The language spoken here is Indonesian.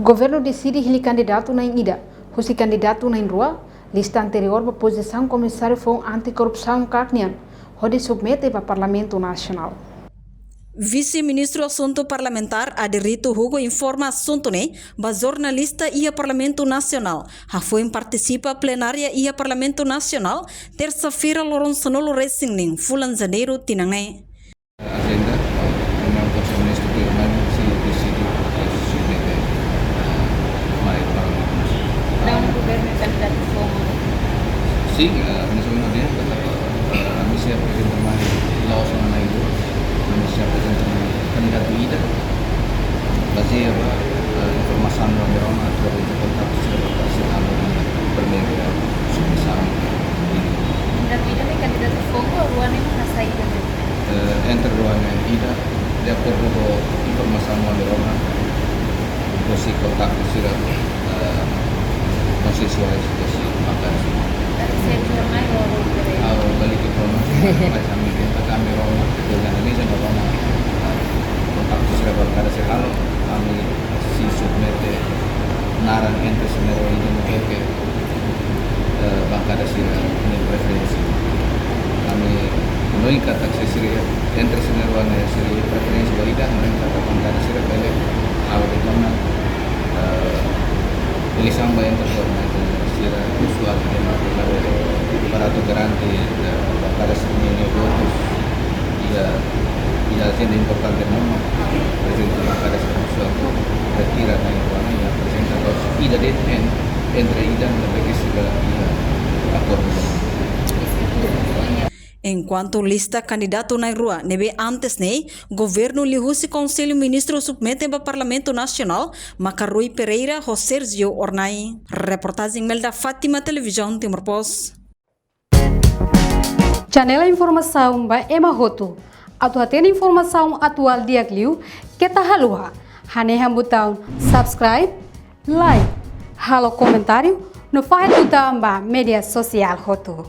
Governo decide ele candidato na ida, husi candidato na rua, lista anterior para posição comissário foi anticorrupção Cagnian, onde submete para Parlamento Nacional. Vice-ministro Assunto Parlamentar Aderito Hugo informa assunto ba jornalista ia Parlamento Nacional. Foi participa plenária ia Parlamento Nacional terça-feira Loronsanolo Racing ning Fulan Janeiro tinangai. Agenda memang konsemen itu memang si decidi submete mai Parlamento Nacional. Dalam governo candidato fomo. Sim, nasional dia tetap kami siap presiden mai laos mana itu. Kami siap presiden kandidat ida. Bazir informasi yang beroma atau kontak sertifikasi alam berbeda sebesar ini. Kandidat ida ni kandidat fomo ruannya merasa ida. Entre ruangan ida de acordo com informação yang beroma posisi kontak sudah konsesuais posisi makan. Saya pernah Awal balik ke Roma, macam ini kami Roma, dengan Indonesia dan Roma. Kontak sudah berkada sekali, kami si submete naran entre senero ini mungkin ke bangkada sira ini preferensi. Kami menurut kata siri entre senero ane siri preferensi balida, menurut kata bangkada sira balik awal di mana pilih samba yang terhormat sira usual para tu garanti para semuanya votos ya siendo importante no presenta para suatu retira dari ruangan yang presenta dos ida de entre ida dan que segala acordo. Enquanto lista candidato na rua nebe antes governo lihusi conselho ministro submete para Parlamento Nacional Macarrui Pereira ho Sergio Ornai. Reportagem Melda Fátima Televisão Timor Post. Janela informação ba Emma Roto. Atu atena informação atual diagliu kita halua. Hane botão subscribe, like, halo comentário no faz botão ba media social Roto.